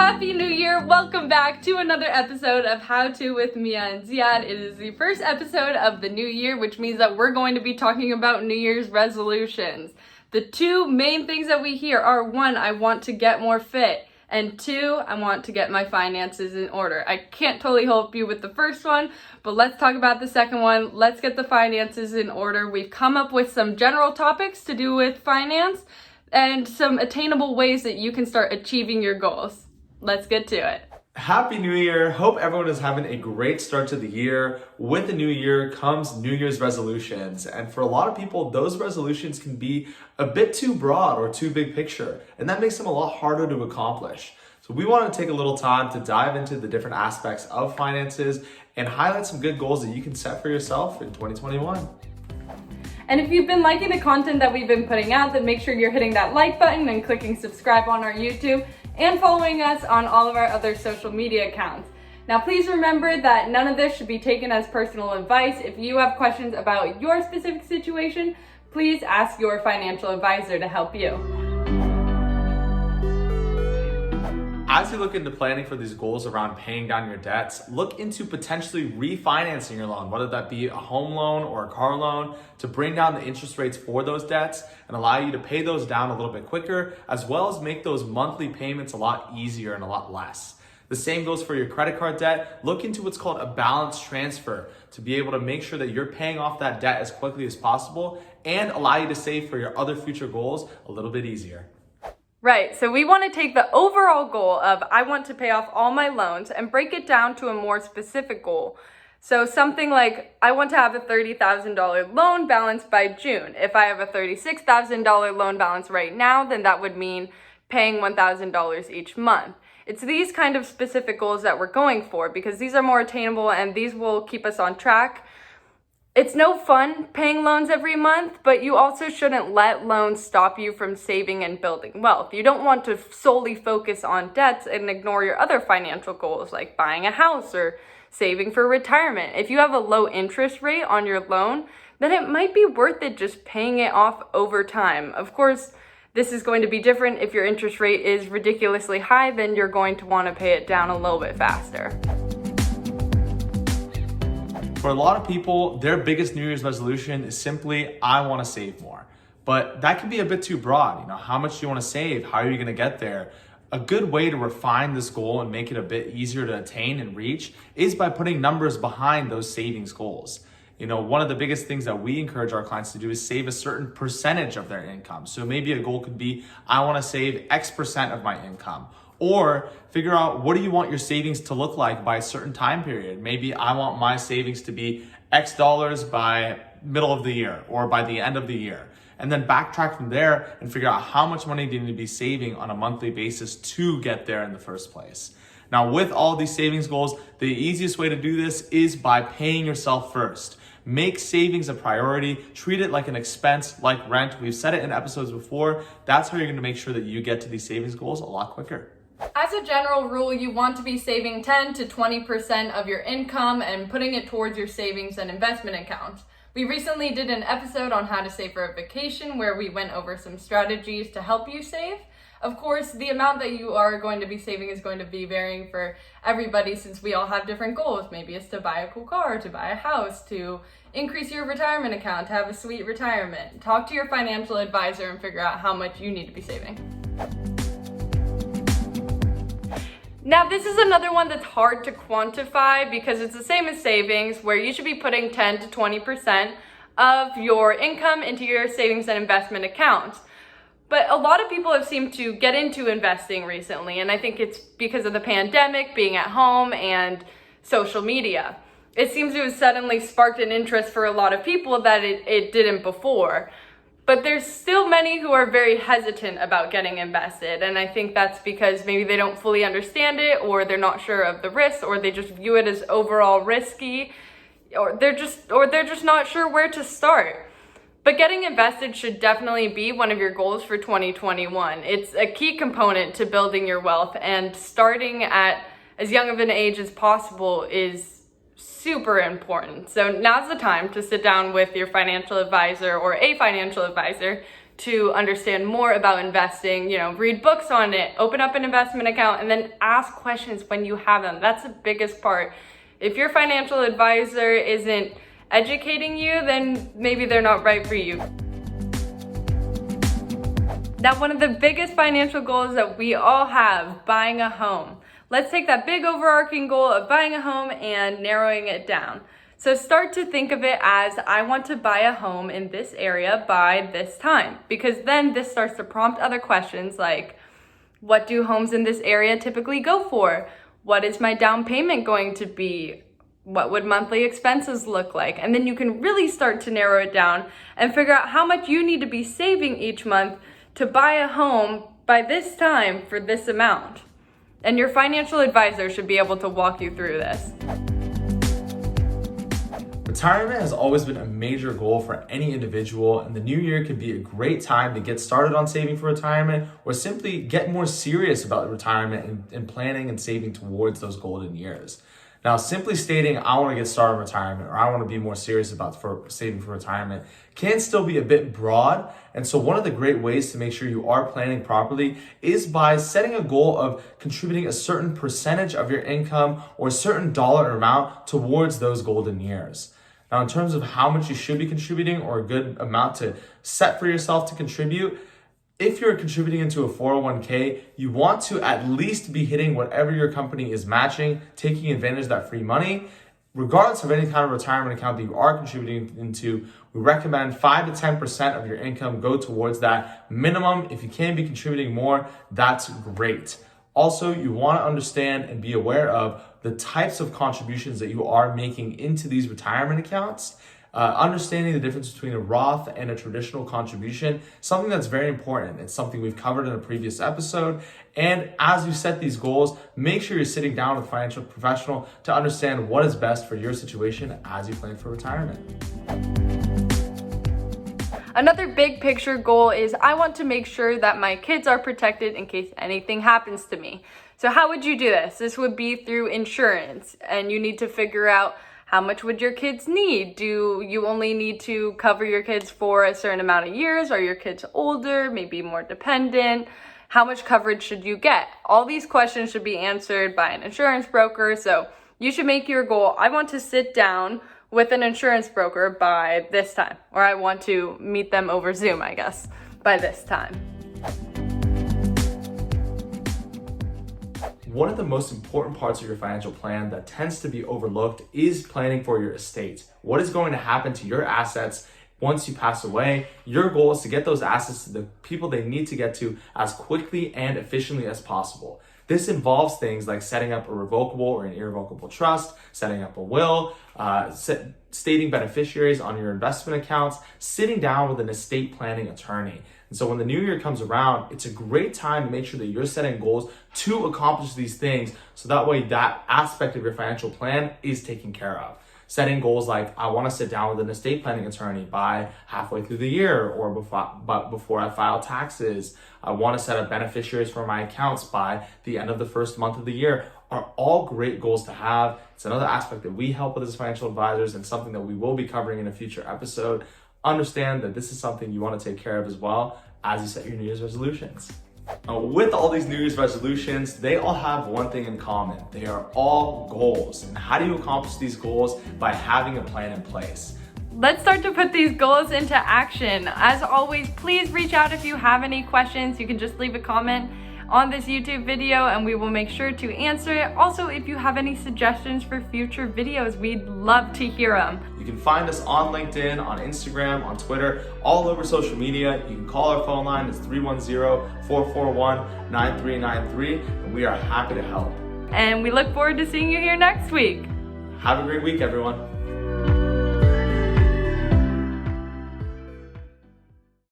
Happy New Year! Welcome back to another episode of How To with Mia and Ziad. It is the first episode of the new year, which means that we're going to be talking about New Year's resolutions. The two main things that we hear are, one, I want to get more fit, and two, I want to get my finances in order. I can't totally help you with the first one, but let's talk about the second one. Let's get the finances in order. We've come up with some general topics to do with finance and some attainable ways that you can start achieving your goals. Let's get to it. Happy New Year. Hope everyone is having a great start to the year. With the new year comes New Year's resolutions. And for a lot of people, those resolutions can be a bit too broad or too big picture. And that makes them a lot harder to accomplish. So we want to take a little time to dive into the different aspects of finances and highlight some good goals that you can set for yourself in 2021. And if you've been liking the content that we've been putting out, then make sure you're hitting that like button and clicking subscribe on our YouTube and following us on all of our other social media accounts. Now, please remember that none of this should be taken as personal advice. If you have questions about your specific situation, please ask your financial advisor to help you. As you look into planning for these goals around paying down your debts, look into potentially refinancing your loan, whether that be a home loan or a car loan, to bring down the interest rates for those debts and allow you to pay those down a little bit quicker, as well as make those monthly payments a lot easier and a lot less. The same goes for your credit card debt. Look into what's called a balance transfer to be able to make sure that you're paying off that debt as quickly as possible and allow you to save for your other future goals a little bit easier. Right, so we want to take the overall goal of I want to pay off all my loans and break it down to a more specific goal. So something like I want to have a $30,000 loan balance by June. If I have a $36,000 loan balance right now, then that would mean paying $1,000 each month. It's these kind of specific goals that we're going for because these are more attainable and these will keep us on track. It's no fun paying loans every month, but you also shouldn't let loans stop you from saving and building wealth. You don't want to solely focus on debts and ignore your other financial goals like buying a house or saving for retirement. If you have a low interest rate on your loan, then it might be worth it just paying it off over time. Of course, this is going to be different. If your interest rate is ridiculously high, then you're going to want to pay it down a little bit faster. For a lot of people, their biggest New Year's resolution is simply, I want to save more. But that can be a bit too broad. How much do you want to save? How are you going to get there? A good way to refine this goal and make it a bit easier to attain and reach is by putting numbers behind those savings goals. One of the biggest things that we encourage our clients to do is save a certain percentage of their income. So maybe a goal could be, I want to save X percent of my income. Or figure out what do you want your savings to look like by a certain time period. Maybe I want my savings to be X dollars by middle of the year or by the end of the year. And then backtrack from there and figure out how much money do you need to be saving on a monthly basis to get there in the first place. Now, with all these savings goals, the easiest way to do this is by paying yourself first. Make savings a priority, treat it like an expense, like rent. We've said it in episodes before. That's how you're gonna make sure that you get to these savings goals a lot quicker. As a general rule, you want to be saving 10 to 20% of your income and putting it towards your savings and investment accounts. We recently did an episode on how to save for a vacation where we went over some strategies to help you save. Of course, the amount that you are going to be saving is going to be varying for everybody since we all have different goals. Maybe it's to buy a cool car, to buy a house, to increase your retirement account, to have a sweet retirement. Talk to your financial advisor and figure out how much you need to be saving. Now, this is another one that's hard to quantify because it's the same as savings, where you should be putting 10 to 20% of your income into your savings and investment accounts. But a lot of people have seemed to get into investing recently, and I think it's because of the pandemic, being at home, and social media. It seems to have suddenly sparked an interest for a lot of people that it didn't before. But there's still many who are very hesitant about getting invested, and I think that's because maybe they don't fully understand it, or they're not sure of the risks, or they just view it as overall risky, or they're just not sure where to start. But getting invested should definitely be one of your goals for 2021. It's a key component to building your wealth, and starting at as young of an age as possible is super important. So now's the time to sit down with your financial advisor or a financial advisor to understand more about investing, read books on it, open up an investment account, and then ask questions when you have them. That's the biggest part. If your financial advisor isn't educating you, then maybe they're not right for you. Now, one of the biggest financial goals that we all have, buying a home. Let's take that big overarching goal of buying a home and narrowing it down. So start to think of it as, I want to buy a home in this area by this time, because then this starts to prompt other questions like, what do homes in this area typically go for? What is my down payment going to be? What would monthly expenses look like? And then you can really start to narrow it down and figure out how much you need to be saving each month to buy a home by this time for this amount. And your financial advisor should be able to walk you through this. Retirement has always been a major goal for any individual, and the new year can be a great time to get started on saving for retirement, or simply get more serious about retirement and planning and saving towards those golden years. Now, simply stating, I want to get started in retirement, or I want to be more serious about saving for retirement, can still be a bit broad. And so one of the great ways to make sure you are planning properly is by setting a goal of contributing a certain percentage of your income or a certain dollar amount towards those golden years. Now, in terms of how much you should be contributing or a good amount to set for yourself to contribute, if you're contributing into a 401k, you want to at least be hitting whatever your company is matching, taking advantage of that free money. Regardless of any kind of retirement account that you are contributing into, we recommend 5 to 10% of your income go towards that minimum. If you can be contributing more, that's great. Also, you want to understand and be aware of the types of contributions that you are making into these retirement accounts. Understanding the difference between a Roth and a traditional contribution, something that's very important. It's something we've covered in a previous episode. And as you set these goals, make sure you're sitting down with a financial professional to understand what is best for your situation as you plan for retirement. Another big picture goal is, I want to make sure that my kids are protected in case anything happens to me. So how would you do this? This would be through insurance, and you need to figure out, how much would your kids need? Do you only need to cover your kids for a certain amount of years? Are your kids older, maybe more dependent? How much coverage should you get? All these questions should be answered by an insurance broker. So you should make your goal, I want to sit down with an insurance broker by this time, or I want to meet them over Zoom, I guess, by this time. One of the most important parts of your financial plan that tends to be overlooked is planning for your estate. What is going to happen to your assets once you pass away? Your goal is to get those assets to the people they need to get to as quickly and efficiently as possible. This involves things like setting up a revocable or an irrevocable trust, setting up a will, stating beneficiaries on your investment accounts, sitting down with an estate planning attorney. And so when the new year comes around, it's a great time to make sure that you're setting goals to accomplish these things, so that way that aspect of your financial plan is taken care of. Setting goals like, I want to sit down with an estate planning attorney by halfway through the year or before I file taxes. I want to set up beneficiaries for my accounts by the end of the first month of the year, are all great goals to have. It's another aspect that we help with as financial advisors and something that we will be covering in a future episode. Understand that this is something you want to take care of as well as you set your New Year's resolutions. Now, with all these New Year's resolutions, they all have one thing in common. They are all goals. And how do you accomplish these goals? By having a plan in place. Let's start to put these goals into action. As always, please reach out if you have any questions. You can just leave a comment on this YouTube video and we will make sure to answer it. Also, if you have any suggestions for future videos, we'd love to hear them. You can find us on LinkedIn, on Instagram, on Twitter, all over social media. You can call our phone line. It's 310-441-9393, and we are happy to help. And we look forward to seeing you here next week. Have a great week, everyone.